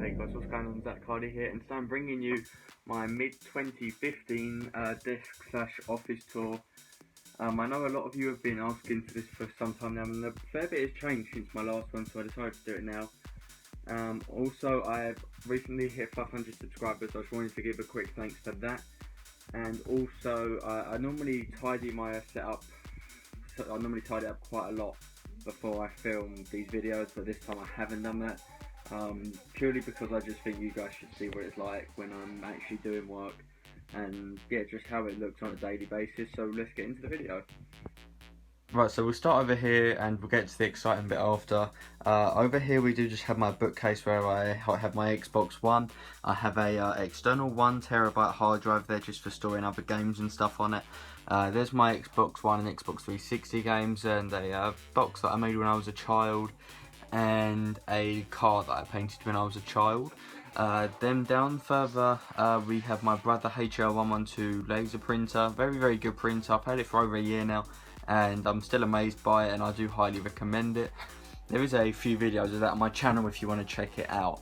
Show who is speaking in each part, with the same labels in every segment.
Speaker 1: Hey guys, what's going on? Zach Hardy here, and so I'm bringing you my mid-2015 desk/office tour. I know a lot of you have been asking for this for some time now, and a fair bit has changed since my last one, so I decided to do it now. Also, I've recently hit 500 subscribers, so I just wanted to give a quick thanks for that. And also, I normally tidy my setup, so I normally tidy up quite a lot before I film these videos, but this time I haven't done that. Purely because I just think you guys should see what it's like when I'm actually doing work, and yeah, just how it looks on a daily basis. So let's get into the video. Right, so we'll start over here and we'll get to the exciting bit after. Over here we do just have my bookcase where I have my Xbox One. I have a external 1TB hard drive there just for storing other games and stuff on it. There's my Xbox One and Xbox 360 games, and a box that I made when I was a child, and a car that I painted when I was a child. Then down further we have my brother HL112 laser printer. Very good printer. I've had it for over a year now and I'm still amazed by it, and I do highly recommend it. There is a few videos of that on my channel if you want to check it out.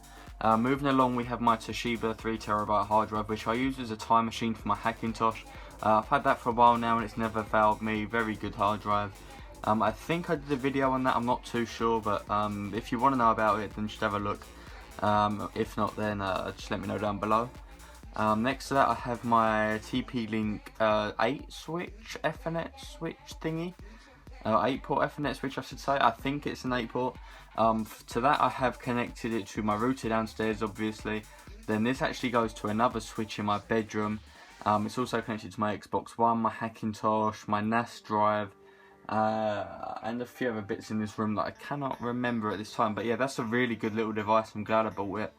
Speaker 1: Moving along, we have my Toshiba 3TB hard drive, which I use as a time machine for my Hackintosh. I've had that for a while now and it's never failed me. Very good hard drive. I think I did a video on that, I'm not too sure, but if you want to know about it then just have a look. If not, then just let me know down below. Next to that I have my TP-Link 8 switch Ethernet switch thingy. 8-port Ethernet switch I should say, I think it's an 8-port. To that I have connected it to my router downstairs obviously. Then this actually goes to another switch in my bedroom. It's also connected to my Xbox One, my Hackintosh, my NAS drive, and a few other bits in this room that I cannot remember at this time. But yeah, that's a really good little device. I'm glad I bought it.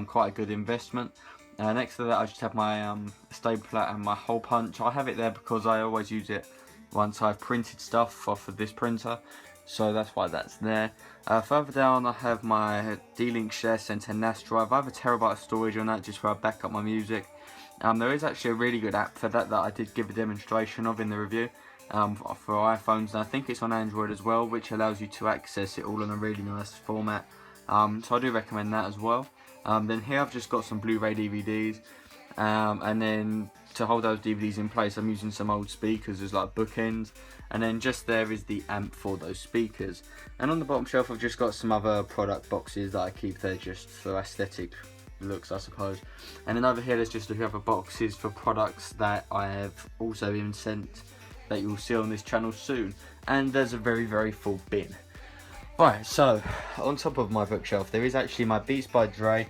Speaker 1: Quite a good investment. Next to that I just have my stapler and my hole punch. I have it there because I always use it once I've printed stuff off of this printer, so that's why that's there. Further down I have my D-Link Share Center NAS drive. I have a terabyte of storage on that just where I back up my music. There is actually a really good app for that I did give a demonstration of in the review. For iPhones, and I think it's on Android as well, which allows you to access it all in a really nice format. So I do recommend that as well. Then here I've just got some Blu-ray DVDs, and then to hold those DVDs in place I'm using some old speakers as like bookends, and then just there is the amp for those speakers. And on the bottom shelf I've just got some other product boxes that I keep there just for aesthetic looks, I suppose. And then over here there's just a few other boxes for products that I have also been sent that you will see on this channel soon, and there's a very full bin. Right, so on top of my bookshelf there is actually my Beats by Dre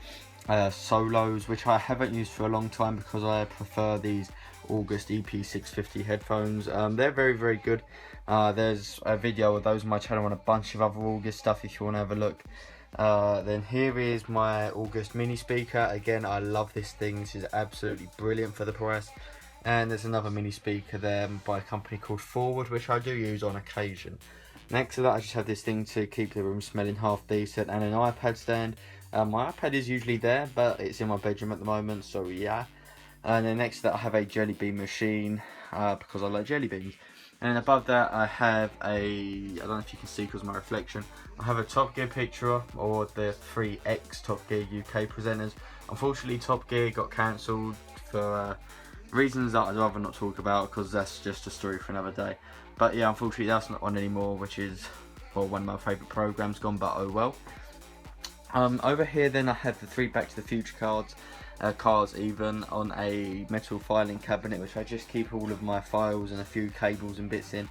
Speaker 1: solos, which I haven't used for a long time because I prefer these August EP650 headphones. They're very good. There's a video of those on my channel and a bunch of other August stuff if you want to have a look. Then here is my August mini speaker. Again, I love this thing. This is absolutely brilliant for the price. And there's another mini speaker there by a company called Forward, which I do use on occasion. Next to that I just have this thing to keep the room smelling half decent, and an iPad stand. My iPad is usually there, but it's in my bedroom at the moment, so yeah. And then next to that I have a jelly bean machine, because I like jelly beans. And then above that I have I don't know if you can see because of my reflection, I have a Top Gear picture, or the 3X Top Gear UK presenters. Unfortunately Top Gear got cancelled for reasons that I'd rather not talk about, because that's just a story for another day. But yeah, unfortunately that's not on anymore, which is, well, one of my favourite programmes gone, but oh well. Over here then I have the 3 Back to the Future cars even, on a metal filing cabinet, which I just keep all of my files and a few cables and bits in.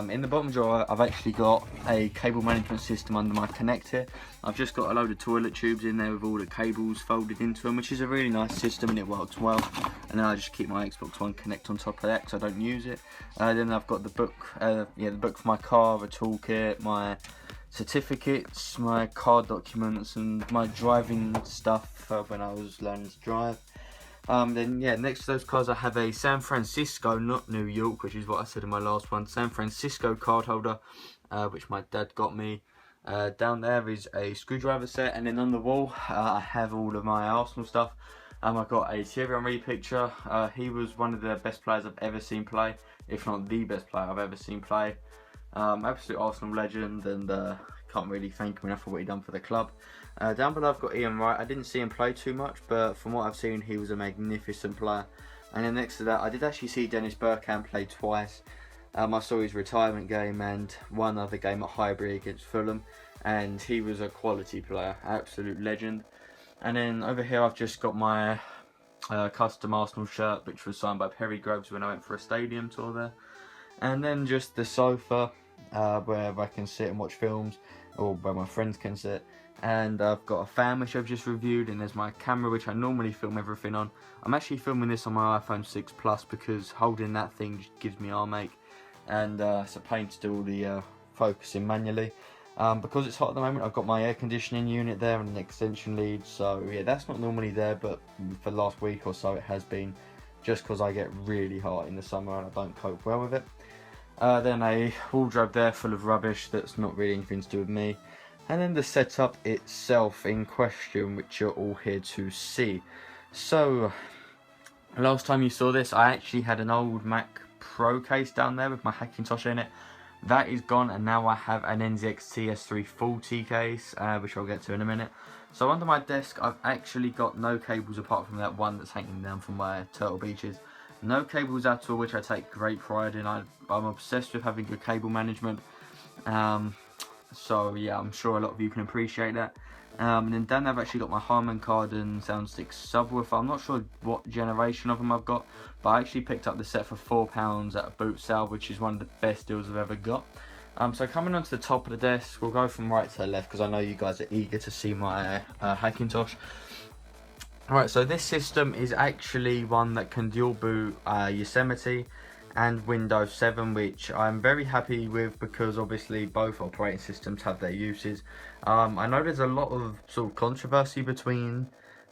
Speaker 1: In the bottom drawer I've actually got a cable management system under my connector. I've just got a load of toilet tubes in there with all the cables folded into them, which is a really nice system and it works well. And then I just keep my Xbox One Connect on top of that because I don't use it. Then I've got the book, the book for my car, a toolkit, my certificates, my car documents, and my driving stuff when I was learning to drive. Then yeah, next to those cars I have a San Francisco, not New York, which is what I said in my last one, San Francisco card holder, which my dad got me. Down there is a screwdriver set, and then on the wall I have all of my Arsenal stuff. I've got a Thierry Henry picture. He was one of the best players I've ever seen play, if not the best player I've ever seen play. Absolute Arsenal legend, and can't really thank him enough for what he done for the club.
Speaker 2: Down below I've got Ian Wright. I didn't see him play too much, but from what I've seen he was a magnificent player. And then next to that I did actually see Dennis Bergkamp play twice. I saw his retirement game and one other game at Highbury against Fulham, and he was a quality player, absolute legend. And then over here I've just got my custom Arsenal shirt, which was signed by Perry Groves when I went for a stadium tour there. And then just the sofa where I can sit and watch films, or where my friends can sit. And I've got a fan which I've just reviewed, and there's my camera which I normally film everything on. I'm actually filming this on my iPhone 6 Plus because holding that thing just gives me armache, and it's a pain to do all the focusing manually. Because it's hot at the moment, I've got my air conditioning unit there and an extension lead, so yeah, that's not normally there, but for the last week or so it has been, just because I get really hot in the summer and I don't cope well with it. Then a wardrobe there full of rubbish that's not really anything to do with me. And then the setup itself in question, which you're all here to see. So, last time you saw this, I actually had an old Mac Pro case down there with my Hackintosh in it. That is gone, and now I have an NZXT S340 case, which I'll get to in a minute. So under my desk, I've actually got no cables apart from that one that's hanging down from my Turtle Beaches. No cables at all, which I take great pride in. I'm obsessed with having good cable management. So yeah, I'm sure a lot of you can appreciate that. And then down there I've actually got my Harman Kardon Soundstic subwoofer. I'm not sure what generation of them I've got, but I actually picked up the set for £4 at a boot sale, which is one of the best deals I've ever got. So coming onto the top of the desk, we'll go from right to left because I know you guys are eager to see my Hackintosh. Alright, so this system is actually one that can dual boot Yosemite and Windows 7, which I'm very happy with because obviously both operating systems have their uses. I know there's a lot of sort of controversy between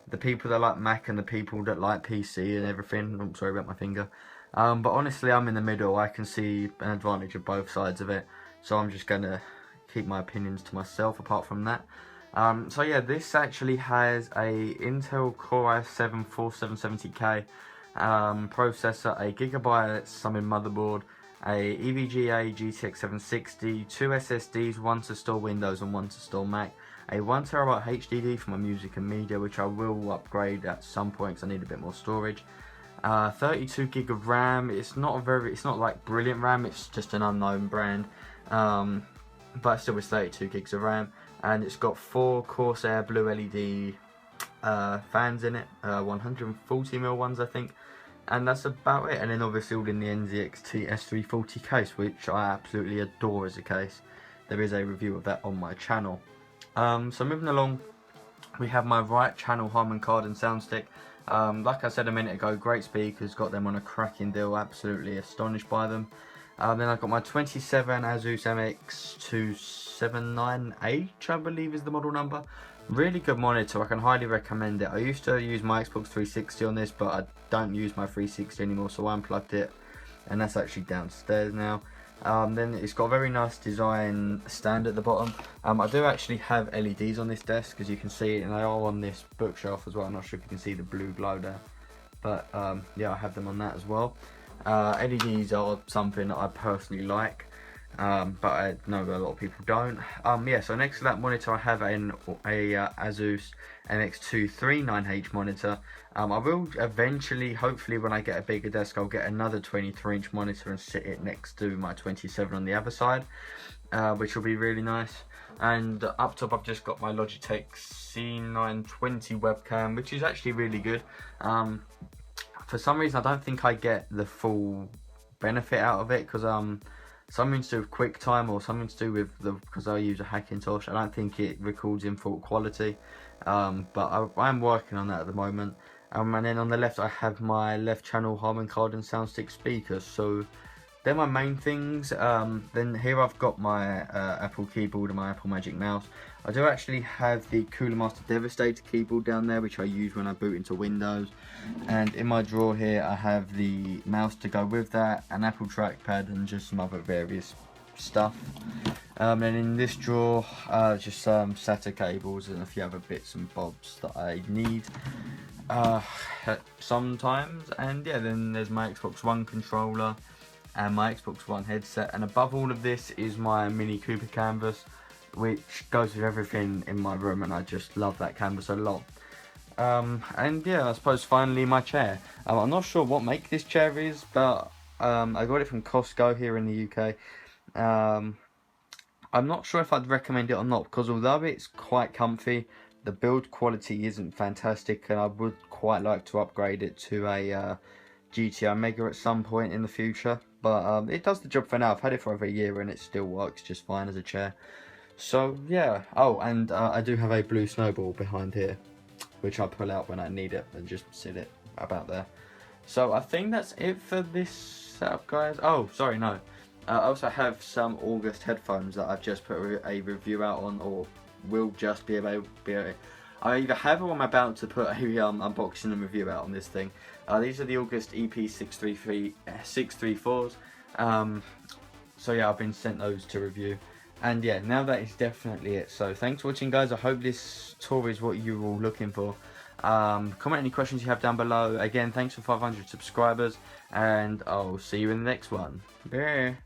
Speaker 2: the people that like Mac and the people that like PC and everything. I'm sorry about my finger. But honestly, I'm in the middle. I can see an advantage of both sides of it, so I'm just going to keep my opinions to myself apart from that. So yeah, this actually has a Intel Core i7 4770K processor, a Gigabyte Summon motherboard, a EVGA GTX 760, two SSDs, one to store Windows and one to store Mac, a 1TB HDD for my music and media, which I will upgrade at some point because I need a bit more storage. 32 gig of RAM. It's not like brilliant RAM. It's just an unknown brand, but still it's 32 gigs of RAM, and it's got 4 Corsair blue LED fans in it, 140mm ones I think, and that's about it. And then obviously all in the NZXT S340 case, which I absolutely adore as a case. There is a review of that on my channel. So moving along, we have my right channel Harman Kardon Soundstick. Like I said a minute ago, great speakers, got them on a cracking deal, absolutely astonished by them. Then I've got my 27 Asus MX279H, I believe is the model number. Really good monitor, I can highly recommend it. I used to use my Xbox 360 on this, but I don't use my 360 anymore, so I unplugged it, and that's actually downstairs now. Then it's got a very nice design stand at the bottom. I do actually have LEDs on this desk, as you can see, and they are on this bookshelf as well. I'm not sure if you can see the blue glow there, but yeah, I have them on that as well. LEDs are something that I personally like, but I know a lot of people don't. Yeah, so next to that monitor I have a Asus MX239H monitor. I will eventually, hopefully when I get a bigger desk, I'll get another 23-inch monitor and sit it next to my 27 on the other side, which will be really nice. And up top I've just got my Logitech C920 webcam, which is actually really good. For some reason I don't think I get the full benefit out of it, because something to do with QuickTime or something to do with because I use a Hackintosh, I don't think it records in full quality, but I'm working on that at the moment. And then on the left I have my left channel Harman Kardon Soundstick speakers, so they're my main things. Then here I've got my Apple keyboard and my Apple Magic Mouse. I do actually have the Cooler Master Devastator keyboard down there, which I use when I boot into Windows. And in my drawer here I have the mouse to go with that, an Apple trackpad, and just some other various stuff. And in this drawer just some SATA cables and a few other bits and bobs that I need sometimes. And yeah, then there's my Xbox One controller and my Xbox One headset, and above all of this is my Mini Cooper canvas. which goes with everything in my room, and I just love that canvas a lot. And yeah, I suppose finally my chair. I'm not sure what make this chair is, but I got it from Costco here in the UK. I'm not sure if I'd recommend it or not, because although it's quite comfy, the build quality isn't fantastic, and I would quite like to upgrade it to a GTO Mega at some point in the future. But it does the job for now. I've had it for over a year and it still works just fine as a chair. So yeah. Oh, and I do have a blue snowball behind here, which I pull out when I need it and just sit it about there. So I think that's it for this setup, guys. Oh, sorry, no. I also have some August headphones that I've just put a review out on, or will just be available. I either have or I'm about to put a unboxing and review out on this thing. These are the August EP634s. So yeah, I've been sent those to review. And yeah, now that is definitely it. So thanks for watching, guys. I hope this tour is what you're all looking for. Comment any questions you have down below. Again, thanks for 500 subscribers, and I'll see you in the next one. Bye.